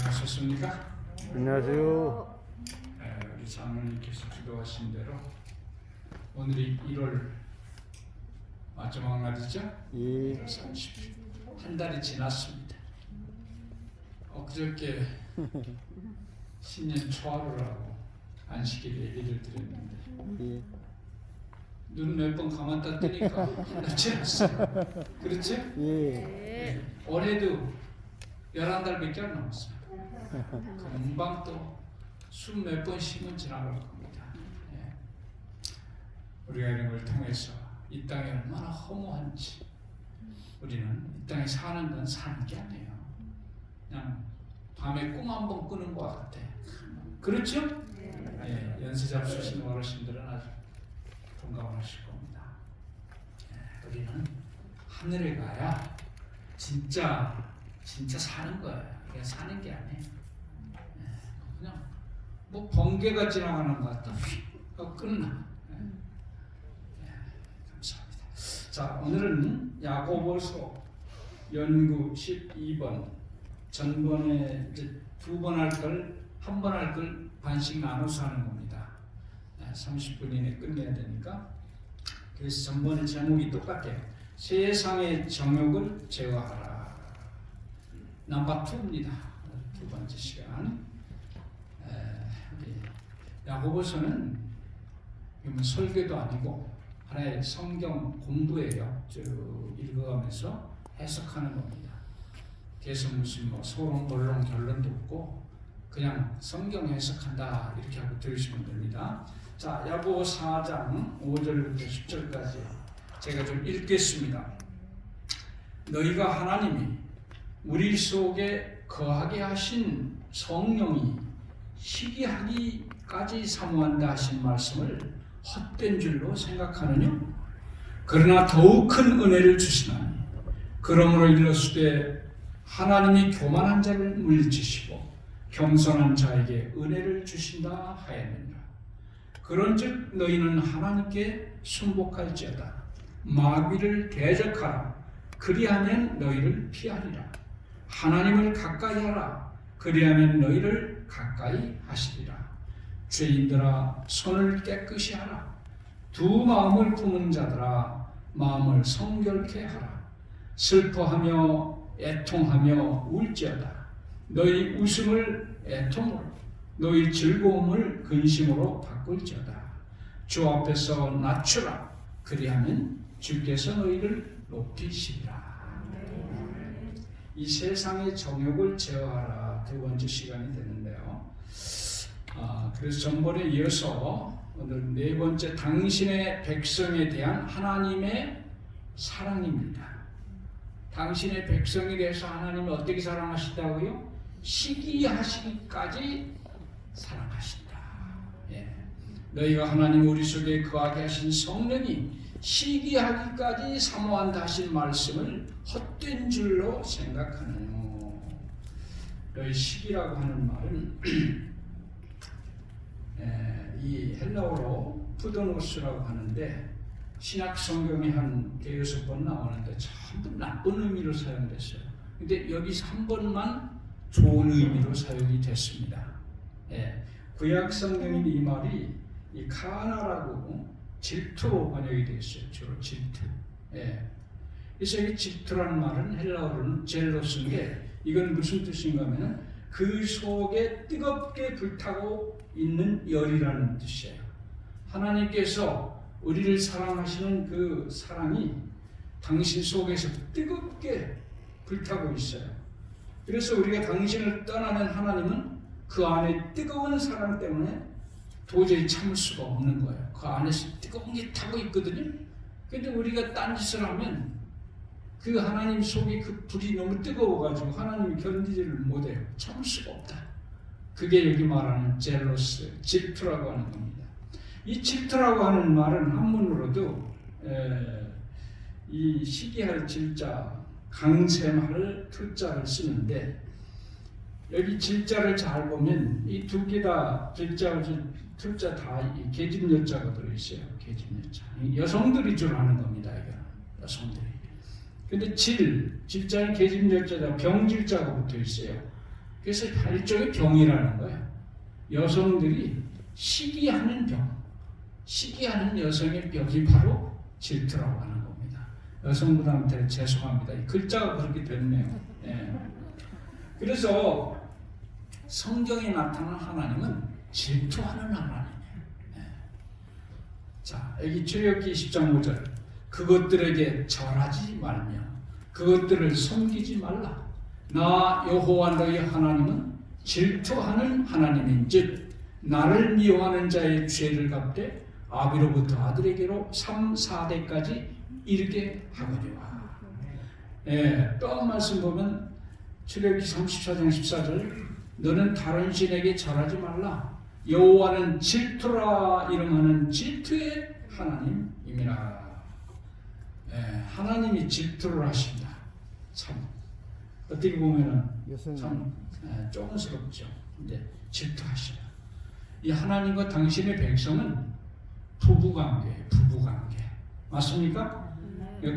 안녕하셨습니까? 안녕하세요. 우리 장로님께서 기도하신 대로 오늘이 1월 마지막 날이죠? 예. 1월 30일. 한 달이 지났습니다. 엊그저께 신년 초하루를 하고 안식일 예배를 드렸는데 예. 눈 몇 번 감았다 뜨니까 한 달 지났어요. 그렇죠? 예. 올해도 11달밖에 안 남았어요. 금방 또 숨 몇 번 쉬면 지나갈 겁니다. 예. 우리가 이런 걸 통해서 이 땅이 얼마나 허무한지 우리는 이 땅에 사는 건 사는 게 아니에요. 그냥 밤에 꿈 한 번 꾸는 것 같아. 그렇죠? 예. 연세 잡수신 어르신들은 아주 동감하실 겁니다. 예. 우리는 하늘에 가야 진짜 사는 거예요. 이게 사는 게 아니에요. 그냥 뭐 번개가 지나가는 것 같다. 끝나. 감사합니다. 자, 오늘은 야고보서 연구 12번. 전번에 두 번 할 걸 한 번 할 걸 반씩 나눠서 하는 겁니다. 30분 이내 끝내야 되니까. 그래서 전번에 제목이 똑같아요. 세상의 정욕을 제어하라. 넘버 2입니다. 두 번째 시간. 야고보서는 설교도 아니고 하나의 성경 공부예요. 쭉 읽어가면서 해석하는 겁니다. 그래서 무슨 뭐 소론, 본론, 결론도 없고 그냥 성경 해석한다 이렇게 하고 들으시면 됩니다. 자, 야고보 4장 5절부터 10절까지 제가 좀 읽겠습니다. 너희가 하나님이 우리 속에 거하게 하신 성령이 희귀하기까지 사모한다 하신 말씀을 헛된 줄로 생각하느냐? 그러나 더욱 큰 은혜를 주시나니 그러므로 일렀으되 하나님이 교만한 자를 물리치시고 겸손한 자에게 은혜를 주신다 하였느니라. 그런즉 너희는 하나님께 순복할지어다. 마귀를 대적하라. 그리하면 너희를 피하리라. 하나님을 가까이 하라. 그리하면 너희를 가까이 하시리라. 죄인들아 손을 깨끗이 하라. 두 마음을 품은 자들아 마음을 성결케 하라. 슬퍼하며 애통하며 울지어다. 너희 웃음을 애통으로 너희 즐거움을 근심으로 바꿀지어다. 주 앞에서 낮추라. 그리하면 주께서 너희를 높이시리라. 이 세상의 정욕을 제어하라. 두 번째 시간이 되는데요. 그래서 전번에 이어서 오늘 네 번째 당신의 백성에 대한 하나님의 사랑입니다. 당신의 백성에 대해서 하나님이 어떻게 사랑하신다고요? 시기하시기까지 사랑하신다. 예. 너희가 하나님 우리 속에 거하게 하신 성령이 시기하기까지 사모한다 하신 말씀을 헛된 줄로 생각하느뇨. 너희 시기라고 하는 말은 이 헬라어로 푸도노스라고 하는데 신약 성경에 한 대여섯 번 나오는데 전부 나쁜 의미로 사용됐어요. 근데 여기서 한 번만 좋은 의미로 사용이 됐습니다. 구약 성경인 이 말이 이 카나라고 질투로 번역이 되어 있어요. 주로 질투. 그래서 이 질투라는 말은 헬라어로는 젤로스인데 이건 무슨 뜻인가 하면 그 속에 뜨겁게 불타고 있는 열이라는 뜻이에요. 하나님께서 우리를 사랑하시는 그 사랑이 당신 속에서 뜨겁게 불타고 있어요. 그래서 우리가 당신을 떠나면 하나님은 그 안에 뜨거운 사랑 때문에 도저히 참을 수가 없는 거예요. 그 안에서 뜨거운 게 타고 있거든요. 그런데 우리가 딴짓을 하면 그 하나님 속에 그 불이 너무 뜨거워가지고 하나님이 견디지를 못해요. 참을 수가 없다. 그게 여기 말하는 젤로스, 질투라고 하는 겁니다. 이 질투라고 하는 말은 한문으로도 이 시기할 질자, 강sem할 투자를 쓰는데 여기 질자를 잘 보면 이 두 개 다 질자, 투자 다 계집여자가 들어있어요. 계집여자. 여성들이 줄 아는 겁니다. 이거 여성들이. 근데 질자는 계집여자다 병질자가 붙어 있어요. 그래서 일종의 병이라는 거예요. 여성들이 시기하는 병, 시기하는 여성의 병이 바로 질투라고 하는 겁니다. 여성분한테 죄송합니다. 이 글자가 그렇게 됐네요. 예. 그래서 성경에 나타난 하나님은 질투하는 하나님이에요. 예. 자, 여기 출애굽기 10장 5절, 그것들에게 절하지 말며 그것들을 섬기지 말라. 나 여호와 너희 하나님은 질투하는 하나님인즉 나를 미워하는 자의 죄를 갚되 아비로부터 아들에게로 3, 4대까지 이르게 하거니와. 예, 또 한 말씀 보면 출애굽기 34장 14절, 너는 다른 신에게 절하지 말라. 여호와는 질투라 이름하는 질투의 하나님이라. 예, 하나님이 질투를 하신다. 참 어떻게 보면은 참 조금스럽죠. 근데 질투하시라. 이 하나님과 당신의 백성은 부부관계예요. 부부관계. 맞습니까?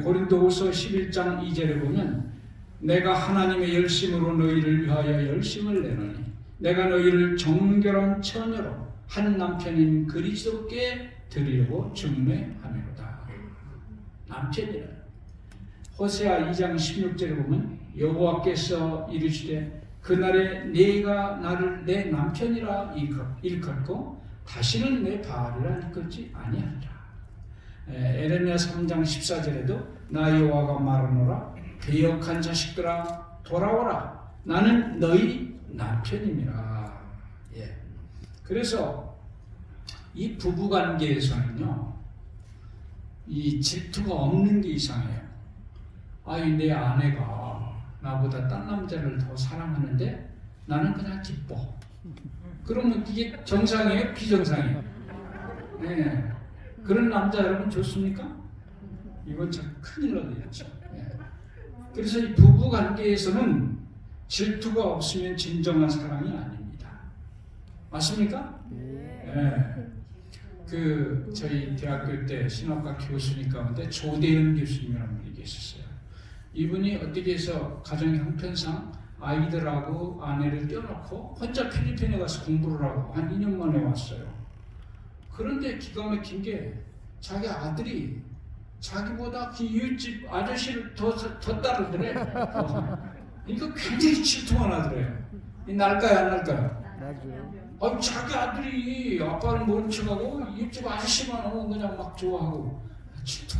고린도후서 11장 2절에 보면 내가 하나님의 열심으로 너희를 위하여 열심을 내노니 내가 너희를 정결한 처녀로 한 남편인 그리스도께 드리려고 중매하미로다. 남편이라. 호세아 2장 16절에 보면 여호와께서 이르시되 그날에 네가 나를 내 남편이라 일컫고 다시는 내 바알이라 일컫지 아니하리라. 에레미야 3장 14절에도 나 여호와가 말하노라 배역한 자식들아 돌아오라 나는 너희 남편임이라. 예. 그래서 이 부부관계에서는요 이 질투가 없는 게 이상해요. 아이 내 아내가 나보다 딴 남자를 더 사랑하는데 나는 그냥 기뻐. 그러면 이게 정상이에요? 비정상이에요? 네. 그런 남자 여러분 좋습니까? 이건 참 큰일 나죠. 네. 그래서 이 부부 관계에서는 질투가 없으면 진정한 사랑이 아닙니다. 맞습니까? 네. 저희 대학교 때 신학과 교수님 가운데 조대현 교수님이라는 분이 계셨어요. 이분이 어떻게 해서 가정 형편상 아이들하고 아내를 떼어놓고 혼자 필리핀에 가서 공부를 하고 한 2년 만에 왔어요. 그런데 기가 막힌 게 자기 아들이 자기보다 그 이웃집 아저씨를 더 따르더래. 이거 굉장히 질투가 나더래요. 날까요 안 날까요? 나죠. 자기 아들이 아빠는 모른 척하고 이웃집 아저씨만 오면 그냥 막 좋아하고 질투.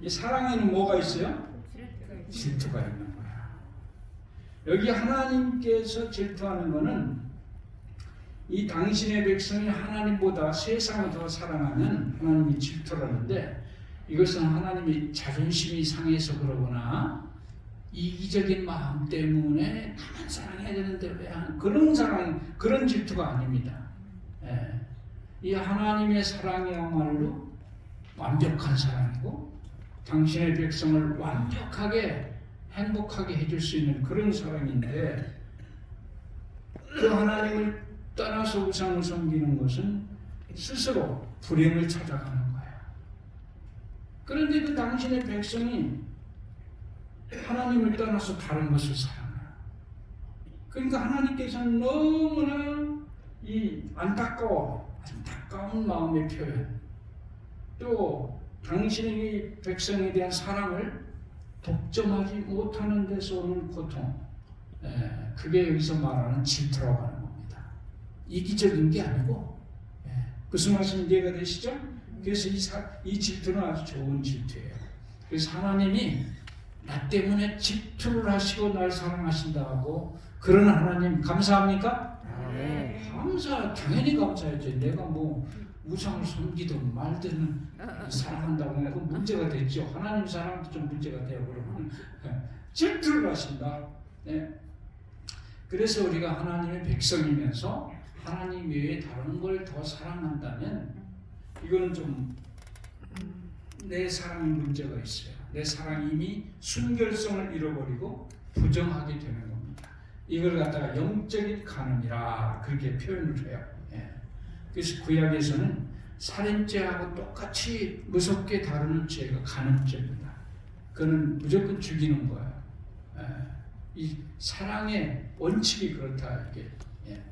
이 사랑에는 뭐가 있어요? 질투가 있는 거야. 여기 하나님께서 질투하는 것은 이 당신의 백성이 하나님보다 세상을 더 사랑하면 하나님이 질투를 하는데 이것은 하나님이 자존심이 상해서 그러거나 이기적인 마음 때문에 나만 사랑해야 되는데 왜 그런 사랑, 그런 질투가 아닙니다. 예. 이 하나님의 사랑이야말로 완벽한 사랑이고 당신의 백성을 완벽하게 행복하게 해줄 수 있는 그런 사랑인데 그 하나님을 떠나서 우상을 섬기는 것은 스스로 불행을 찾아가는 거예요. 그런데 그 당신의 백성이 하나님을 떠나서 다른 것을 사랑해요. 그러니까 하나님께서는 너무나 이 안타까운 마음의 표현, 또 당신의 백성에 대한 사랑을 독점하지 못하는 데서 오는 고통, 그게 여기서 말하는 질투라고 하는 겁니다. 이기적인 게 아니고, 무슨 말씀 이해가 되시죠? 그래서 이 질투는 아주 좋은 질투예요. 그래서 하나님이 나 때문에 질투를 하시고 날 사랑하신다고 그런 하나님 감사합니까? 당연히 감사하죠. 내가 뭐 우상을 섬기든 말든 사랑한다고 그 문제가 됐죠. 하나님 사랑도 좀 문제가 돼요. 그러면 질투를 하신다. 네. 그래서 우리가 하나님의 백성이면서 하나님 외에 다른 걸 더 사랑한다면 이거는 좀 내 사랑에 문제가 있어요. 내 사랑이 이미 순결성을 잃어버리고 부정하게 되는 겁니다. 이걸 갖다가 영적인 간음이라 그렇게 표현을 해요. 그래서 구약에서는 살인죄하고 똑같이 무섭게 다루는 죄가 간음죄입니다. 그거는 무조건 죽이는 거예요. 이 사랑의 원칙이 그렇다 이게. 예.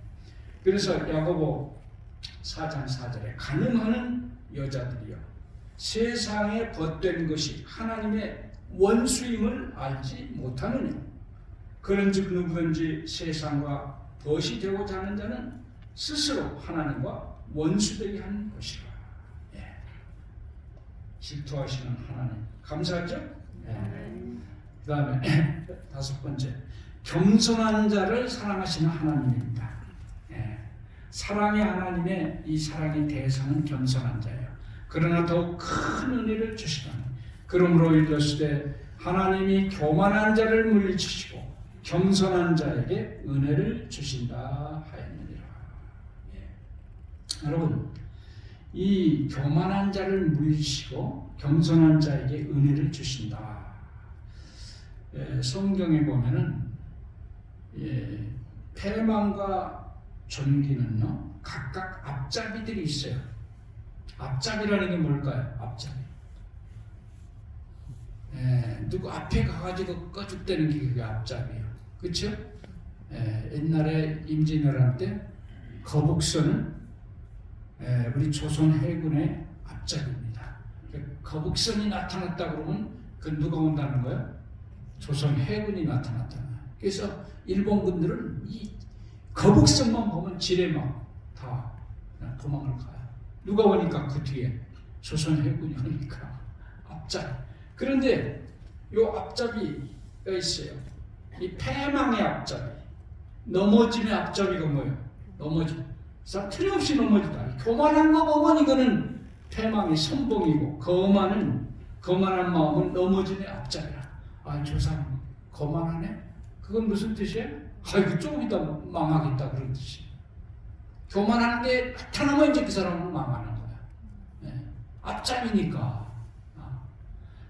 그래서 야고보 4장 4절에 가늠하는 여자들이여 세상에 벗된 것이 하나님의 원수임을 알지 못하느냐. 그런즉 누구든지 세상과 벗이 되고자 하는 자는 스스로 하나님과 원수되게 하는 것이라. 예. 질투하시는 하나님 감사하죠? 예. 그 다음에 5번째 겸손한 자를 사랑하시는 하나님입니다. 예. 사랑의 하나님의 이 사랑의 대상은 겸손한 자예요. 그러나 더욱 큰 은혜를 주시다니 그러므로 이르시되 하나님이 교만한 자를 물리치시고 겸손한 자에게 은혜를 주신다 하였느니라. 예. 여러분 이 교만한 자를 물리치고 겸손한 자에게 은혜를 주신다. 예, 성경에 보면은 예, 패망과 존귀는요 각각 앞잡이들이 있어요. 앞잡이라는 게 뭘까요? 앞잡이. 예, 누구 앞에 가가지고 꺼죽대는 게 그게 앞잡이에요. 그렇죠? 예, 옛날에 임진왜란 때 거북선은 우리 조선 해군의 앞잡이입니다. 거북선이 나타났다 그러면 그 누가 온다는 거예요? 조선 해군이 나타났다는 거예요. 그래서 일본군들은 이 거북선만 보면 지레 막 다 도망을 가요. 누가 오니까 그 뒤에 조선 해군이 오니까 앞잡이. 그런데 요 앞잡이가 있어요. 이 패망의 앞잡이, 넘어짐의 앞잡이가 뭐예요? 넘어짐. 틀림없이 넘어지다. 교만한 거 보면 이거는 패망의 선봉이고 거만한 마음은 넘어짐의 앞잡이라. 아, 저 사람 거만하네? 그건 무슨 뜻이에요? 아이고 조금 있다 망하겠다 그런 뜻이에요. 교만한 게 나타나면 이제 그 사람은 망하는 거야. 네. 앞잡이니까.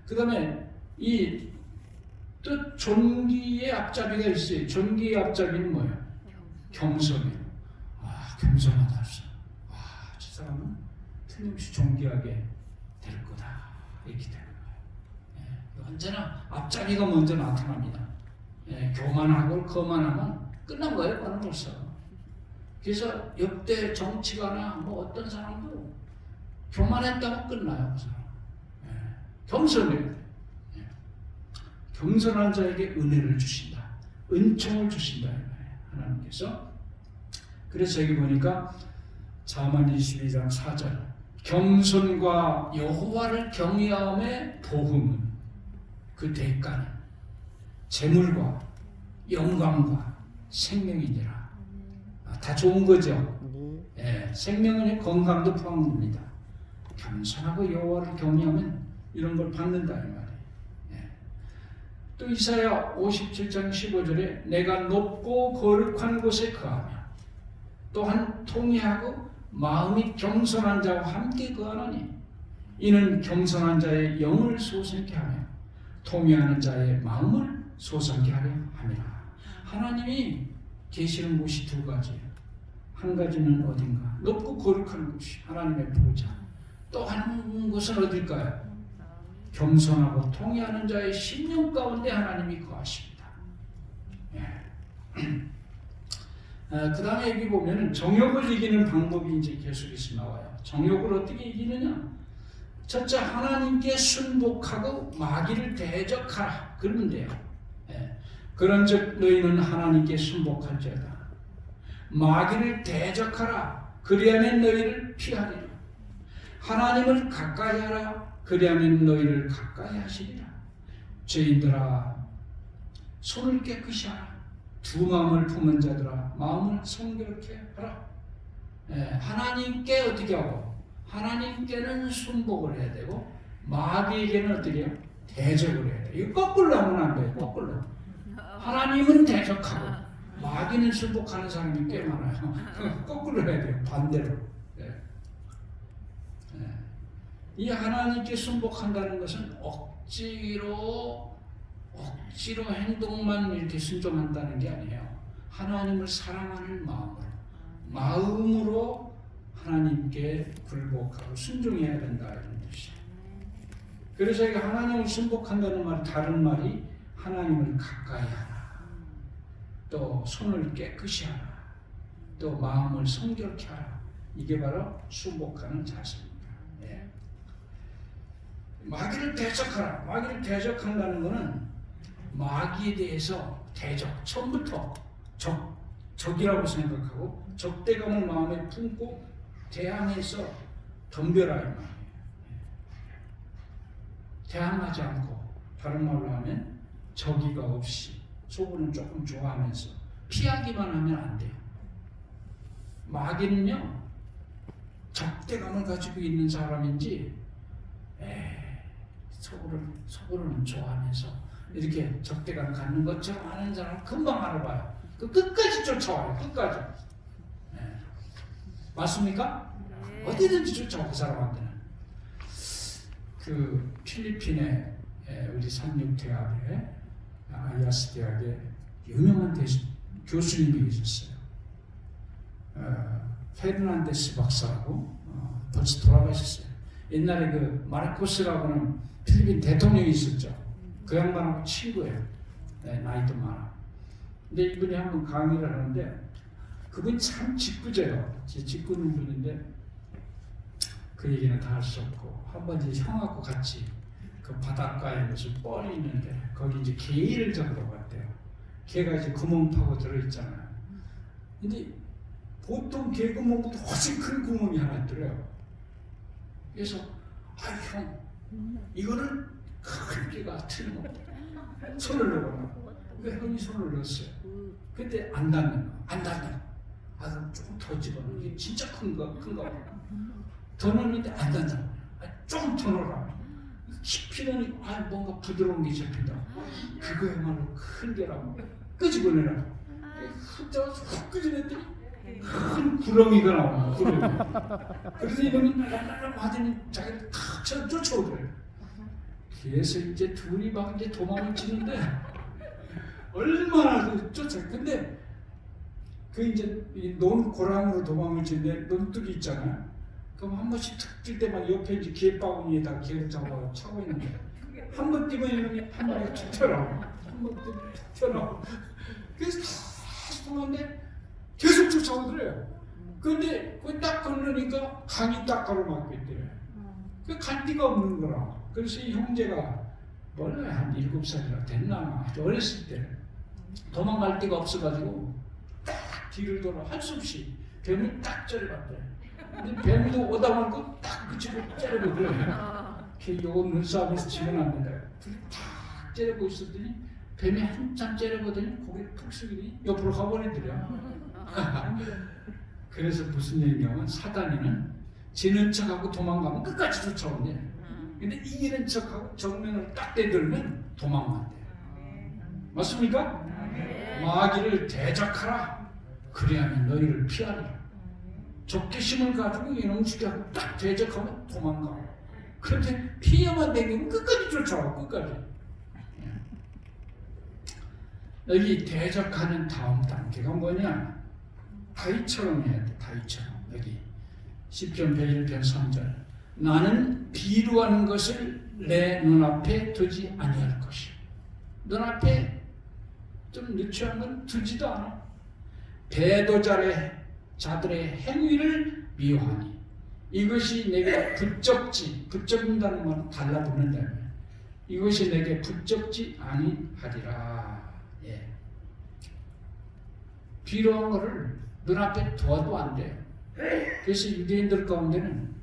그 다음에 이 또 존귀의 앞잡이가 있어요. 존귀의 앞잡이는 뭐예요? 겸손이에요. 아, 겸손하다. 와, 저 사람은 틀림없이 존귀하게 될 거다. 이렇게 되는 거예요. 예, 언제나 앞잡이가 먼저 나타납니다. 예, 교만하고 거만하면 끝난 거예요. 그는 벌써. 그래서 역대 정치가나 뭐 어떤 사람도 교만했다면 끝나요. 그 사람. 예, 겸손해야 돼. 겸손한 자에게 은혜를 주신다. 은총을 주신다. 하나님께서. 그래서 여기 보니까 잠언 22장 4절 겸손과 여호와를 경외함의 보응은 그 대가는 재물과 영광과 생명이니라. 다 좋은 거죠. 예, 생명은 건강도 포함됩니다. 겸손하고 여호와를 경외하면 이런 걸 받는다 이 말이에요. 또 이사야 57장 15절에 내가 높고 거룩한 곳에 거하며 또한 통회하고 마음이 겸손한 자와 함께 거하노니 이는 겸손한 자의 영을 솟게 하며 통회하는 자의 마음을 솟게 하려 함이라. 하나님이 계시는 곳이 두 가지예요. 한 가지는 어딘가 높고 거룩한 곳이 하나님의 보좌. 또 한 곳은 어딜까요? 겸손하고 통회하는 자의 심령 가운데 하나님이 거하십니다. 예. 그 다음에 여기 보면 정욕을 이기는 방법이 이제 계속해서 나와요. 정욕을 어떻게 이기느냐? 첫째, 하나님께 순복하고 마귀를 대적하라. 그러면 돼요. 예. 그런즉 너희는 하나님께 순복할지어다. 마귀를 대적하라. 그리하면 너희를 피하리라. 하나님을 가까이 하라. 그리하면 너희를 가까이 하시리라. 죄인들아 손을 깨끗이 하라. 두 마음을 품은 자들아 마음을 성결케 하라. 하나님께 어떻게 하고 하나님께는 순복을 해야 되고 마귀에게는 어떻게 해요? 대적을 해야 돼요. 이거 거꾸로 하면 안 돼요. 거꾸로. 하나님은 대적하고 마귀는 순복하는 사람이 꽤 많아요. 거꾸로 해야 돼요. 반대로. 이 하나님께 순복한다는 것은 억지로 행동만 이렇게 순종한다는 게 아니에요. 하나님을 사랑하는 마음으로 하나님께 굴복하고 순종해야 된다 이런 뜻이에요. 그래서 이게 하나님을 순복한다는 말 다른 말이 하나님을 가까이 하라. 또 손을 깨끗이 하라. 또 마음을 성결케 하라. 이게 바로 순복하는 자세입니다. 예. 마귀를 대적하라. 마귀를 대적한다는 것은 마귀에 대해서 대적, 처음부터 적이라고 생각하고 적대감을 마음에 품고 대항해서 덤벼라 이 말이에요. 대항하지 않고 다른 말로 하면 적의가 없이 속으로는 조금 좋아하면서 피하기만 하면 안 돼요. 마귀는요 적대감을 가지고 있는 사람인지 속으로는 좋아하면서 이렇게 적대감 갖는 것처럼 하는 사람 금방 알아봐요. 끝까지 쫓아와요. 끝까지. 맞습니까? 네. 어디든지 쫓아와 그 사람한테는. 그 필리핀의 우리 삼육대학에 아이아스 대학에 유명한 교수님이 계셨어요. 페르난데스 박사라고 벌써 돌아가셨어요. 옛날에 그 마르코스라고는 필리핀 대통령이 있었죠. 그 양반하고 친구예요. 나이도 많아. 근데 이분이 한번 강의를 하는데 그분 참 짓궂어요. 짓궂은 분인데 그 얘기는 다 할 수 없고 한번 이제 형하고 같이 그 바닷가에 무슨 뻘이 있는데 거기 이제 개를 잡으러 갔대요. 개가 이제 구멍 파고 들어있잖아요. 근데 보통 개 구멍보다 훨씬 큰 구멍이 하나 있더래요. 그래서 형 이거는 큰 개가 틀림없다. 손을 넣어라. 그 형이 손을 넣었어요. 근데 안 닿는 거. 안 닿는 거. 그럼 조금 더 집어넣어. 이게 진짜 큰가 봐. 더 넣는데 안 닿는 거. 좀 더 넣어라. 깊이 넣으니까 뭔가 부드러운 게 잡힌다. 그거야말로 큰 개라고. 끄집어내라. 훅 잡아서 훅 끄집어냈더니 큰 구렁이가 나오는 구렁이. 그래서 이놈이 날라라 맞으니 자기를 탁 쫓아오더래요. 그래서 이제 둘이 막 이제 도망을 치는데 얼마나 쫓아요. 근데 그 이제 논 고랑으로 도망을 치는데 논둑이 있잖아요. 그럼 한 번씩 툭 뛸 때만 옆에 이제 개 바구니에다 개를 잡아 차고 있는데 한 번 뛰면 이놈이 한 마리가 툭 튀어나오고 한 번 뛰면 툭 튀어나오고 그래서 다시 도망는데 계속 쫓아오더래요. 근데 그걸 딱 건너니까 강이 딱 가로막고 있대요. 그 갈 데가 없는 거라. 그래서 이 형제가 원래 한 7살이라 됐나 아주 어렸을 때 도망갈 데가 없어가지고 딱 뒤를 돌아 할 수 없이 뱀을 딱 째려봤대. 근데 뱀도 오다 말고 딱 그 집을 째려보더래요. 요거 눈싸움에서 지면 안 된다. 둘이 딱 째려보고 있었더니 뱀이 한참 째려보더니 고개를 푹 숙이더니 옆으로 가버리더래요. 그래서 무슨 얘기냐면 사단이는 지는 척하고 도망가면 끝까지 쫓아오네. 근데 이기는 척하고 정면을 딱 대들면 도망간대. 맞습니까? 마귀를 대적하라. 그리하면 너희를 피하리라. 적개심을 가지고 이놈 죽여고 딱 대적하면 도망가. 그런데 피해만 되면 끝까지 쫓아와. 끝까지. 여기 대적하는 다음 단계가 뭐냐? 다윗처럼 해야 돼. 다윗처럼. 여기 10편 101편 3절 나는 비루한 것을 내 눈앞에 두지 아니할 것이요. 눈앞에 좀 유치한 건 두지도 않아. 배도자들의 행위를 미워하니 이것이 내게 붙잡는다는 건 달라붙는다는 이것이 내게 붙잡지 아니하리라. 예. 비루한 거를 눈앞에 두어도 안 돼요. 그래서 유대인들 가운데는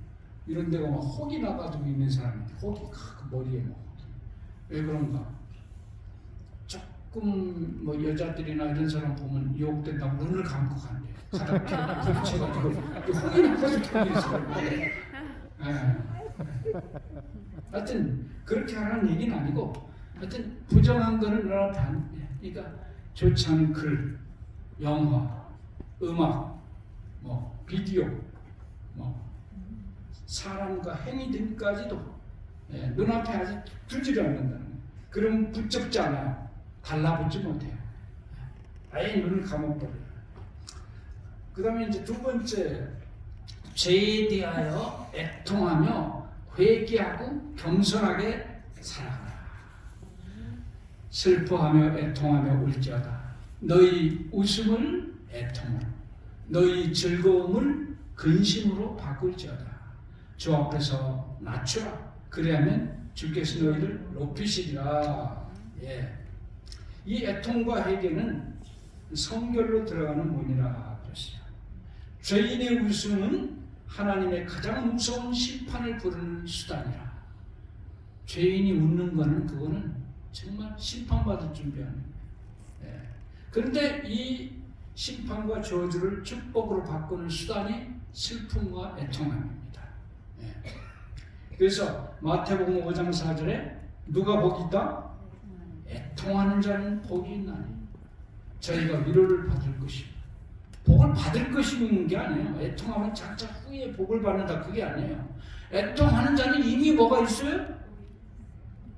이런 데가 막 혹이 나가지고 있는 사람인데 혹이 그 머리에 뭐 혹이. 왜 그런가? 조금 뭐 여자들이나 이런 사람 보면 유혹된다고 눈을 감고 간대. 가다 부딪혀가지고 혹이 나가지고 있어요. 하여튼 그렇게 하라는 얘기는 아니고 하여튼 부정한 거는 눈앞에 안 돼. 그러니까 좋지 않은 글, 영화, 음악, 뭐 비디오, 뭐 사람과 행위 등까지도 눈앞에 아직 두지를 않는다는 거예요. 그럼 붙잡지 않아요. 달라붙지 못해요. 아예 눈을 감아버려요. 그 다음에 이제 두 번째, 죄에 대하여 애통하며 회개하고 겸손하게 살아가라. 슬퍼하며 애통하며 울지어다. 너희 웃음을 애통으로, 너희 즐거움을 근심으로 바꿀지어다. 주 앞에서 낮추라. 그래야면 주께서 너희를 높이시리라. 예. 이 애통과 회개는 성결로 들어가는 문이라 그랬어요. 죄인의 웃음은 하나님의 가장 무서운 심판을 부르는 수단이라. 죄인이 웃는 거는 그거는 정말 심판받을 준비하는 거예요. 예. 그런데 이 심판과 저주를 축복으로 바꾸는 수단이 슬픔과 애통함입니다. 예. 그래서 마태복음 5장 4절에 누가 복이 있다? 애통하는 자는 복이 있나니 저희가 위로를 받을 것이고, 복을 받을 것이는 게 아니에요. 애통하면 장차 후에 복을 받는다, 그게 아니에요. 애통하는 자는 이미 뭐가 있어요?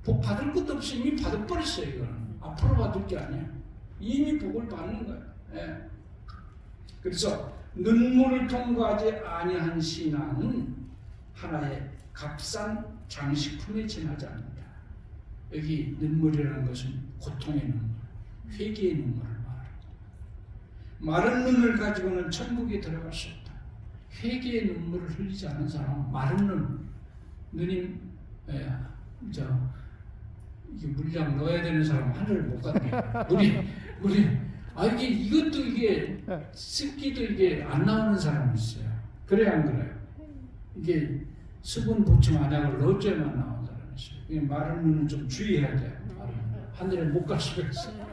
복 받을 것도 없이 이미 받아버렸어요. 이거는 앞으로 받을 게 아니에요. 이미 복을 받는 거예요. 예. 그래서 눈물을 통과하지 아니한 신앙은 하나의 값싼 장식품에 지나지 않는다. 여기 눈물이라는 것은 고통의 눈물, 회개의 눈물을 말합니다. 마른 눈을 가지고는 천국에 들어갈 수 없다. 회개의 눈물을 흘리지 않은 사람은 마른 눈, 눈이 이게 물량 넣어야 되는 사람 하늘을 못 갔네. 이게 습기도 이게 안 나오는 사람이 있어요. 그래 안 그래요? 이게 수분 보충 안약을 넣어줘야만 나오는 사람이 있어요. 마른 눈은 좀 주의해야 돼요. 하늘에 못 갈 수가 있어요.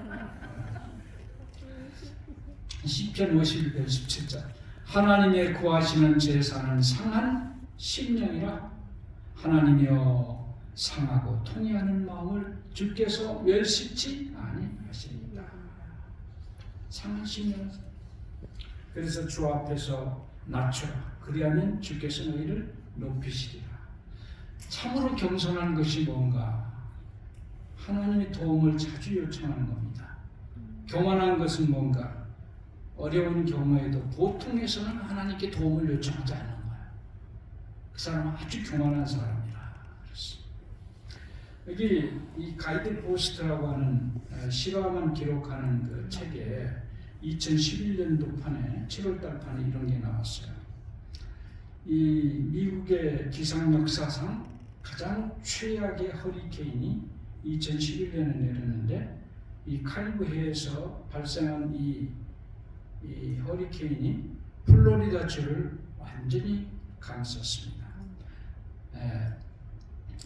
시편 51편 17절 하나님의 구하시는 제사는 상한 심령이라 하나님이여 상하고 통회하는 마음을 주께서 멸시치 아니하시리이다. 상한 심령. 그래서 주 앞에서 낮추라. 그리하면 주께서 너희를 높이시리라. 참으로 겸손한 것이 뭔가? 하나님의 도움을 자주 요청하는 겁니다. 교만한 것은 뭔가? 어려운 경우에도 보통에서는 하나님께 도움을 요청하지 않는 거예요. 그 사람은 아주 교만한 사람이라 그랬어요. 여기 이 가이드 포스트라고 하는 실화만 기록하는 그 책에 2011년도 판에 7월달 판에 이런 게 나왔어요. 이 미국의 기상 역사상 가장 최악의 허리케인이 2011년에 내렸는데 이 카리브해에서 발생한 이 허리케인이 플로리다주를 완전히 감쌌습니다.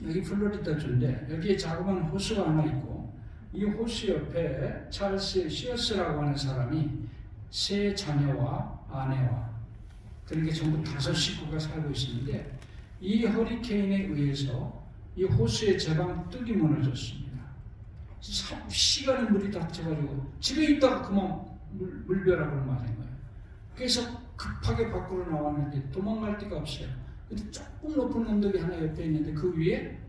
여기 플로리다주인데 여기에 자그마한 호수가 하나 있고 이 호수 옆에 찰스 시어스라고 하는 사람이 세 자녀와 아내와 그러니까 전부 5 식구가 살고 있었는데 이 허리케인에 의해서 이 호수의 제방 뚝이 무너졌습니다. 3시간의 물이 닥쳐가지고 집에 있다가 그만 물벼락을 맞은 거예요. 그래서 급하게 밖으로 나왔는데 도망갈 데가 없어요. 근데 조금 높은 언덕이 하나 옆에 있는데 그 위에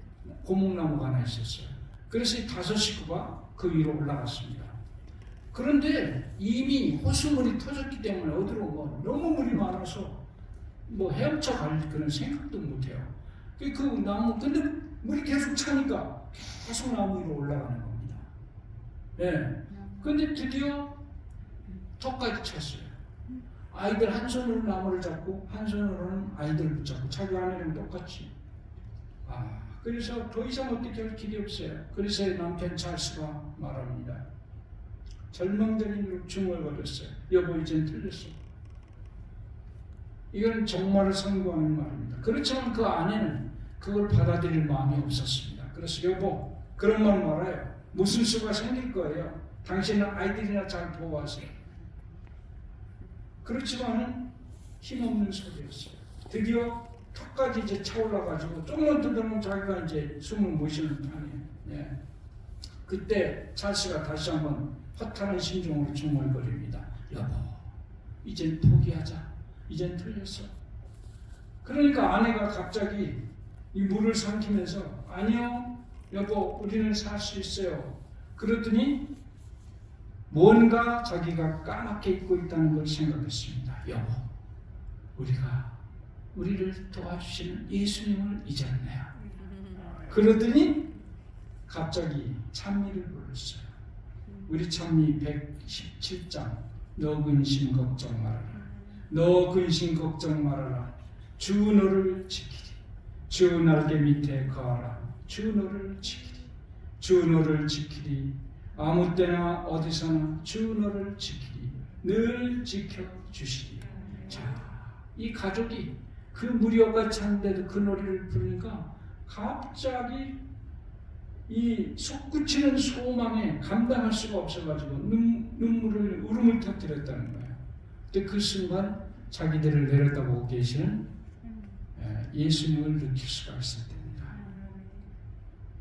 고목나무가 하나 있었어요. 그래서 이 5 식구가 그 위로 올라갔습니다. 그런데 이미 호수물이 터졌기 때문에 어디로 너무 물이 많아서 헤엄쳐 갈 그런 생각도 못해요. 그 나무 근데 물이 계속 차니까 계속 나무 위로 올라가는 겁니다. 예. 근데 드디어 턱까지 찼어요. 아이들 한 손으로 나무를 잡고 한 손으로는 아이들을 붙잡고 자기 아내랑 똑같이. 그래서 더 이상 어떻게 할 길이 없어요. 그래서 남편 찰스가 말합니다. 절망적인 중얼거렸어요. 여보 이젠 틀렸어. 이건 정말을 선고하는 말입니다. 그렇지만 그 아내는 그걸 받아들일 마음이 없었습니다. 그래서 여보 그런 말 말아요. 무슨 수가 생길 거예요. 당신은 아이들이나 잘 보호하세요. 그렇지만은 힘없는 소리였어요. 드디어 턱까지 이제 차올라가지고 조금만 더 되면 자기가 이제 숨을 못 쉬는 판이에요. 예. 그때 찰스가 다시 한번 허탈한 심정으로 중얼거립니다. 여보, 이젠 포기하자. 이젠 틀렸어. 그러니까 아내가 갑자기 이 물을 삼키면서 아니요, 여보, 우리는 살 수 있어요. 그러더니 뭔가 자기가 까맣게 잊고 있다는 걸 생각했습니다. 여보, 우리가 우리를 도와주시는 예수님을 잊었네요. 그러더니 갑자기 찬미를 불렀어요. 우리 찬미 117장 너 근심 걱정 말아라. 너 근심 걱정 말아라. 주 너를 지키리. 주 날개 밑에 거하라. 주 너를 지키리. 주 너를 지키리. 아무 때나 어디서나 주 너를 지키리. 늘 지켜주시리. 자, 이 가족이 그 무리와 찬데도 그 노래를 부르니까 갑자기 이 솟구치는 소망에 감당할 수가 없어가지고 울음을 터뜨렸다는 거예요. 근데 그 순간 자기들을 내려다보고 계시는 예수님을 느낄 수가 있었답니다.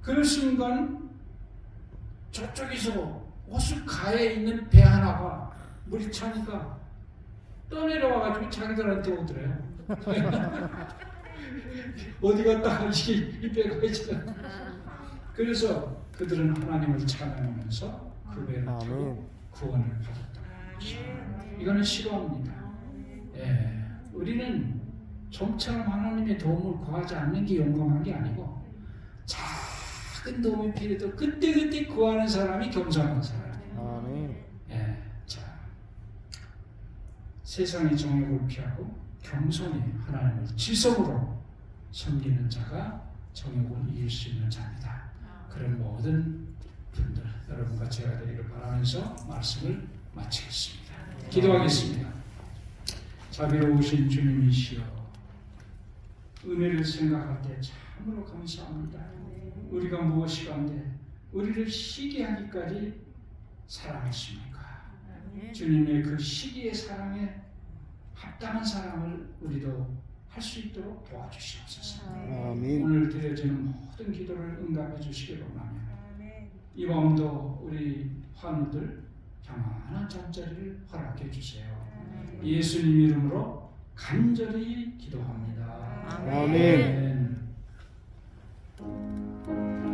그 순간 저쪽에서 호숫가에 있는 배 하나가 물이 차니까 떠내려와가지고 자기들한테 오더래요. 어디 갔다 이 배가 있잖아. 그래서 그들은 하나님을 찬양하면서 그 배를 타고 구원을 받았다. 이거는 실화입니다. 예, 우리는 좀처럼 하나님의 도움을 구하지 않는 게 용감한 게 아니고 작은 도움이 필요해도 그때 구하는 사람이 겸손한 사람이에요. 아멘. 예, 자, 세상의 정욕을 피하고 겸손히 하나님을 지성으로 섬기는 자가 정욕을 이길 수 있는 자입니다. 그런 모든 분들 여러분과 제가 되기를 바라면서 말씀을 마치겠습니다. 기도하겠습니다. 자비로우신 주님이시여, 은혜를 생각할 때 참으로 감사합니다. 우리가 무엇이 간데 우리를 시기하기까지 사랑하십니까? 주님의 그 시기의 사랑에 합당한 사랑을 우리도 할 수 있도록 도와주시옵소서. 아멘. 오늘 드려지는 모든 기도를 응답해 주시기 원하며 이 밤도 우리 환우들 평안한 잠자리를 허락해 주세요. 예수님 이름으로 간절히 기도합니다. 아멘.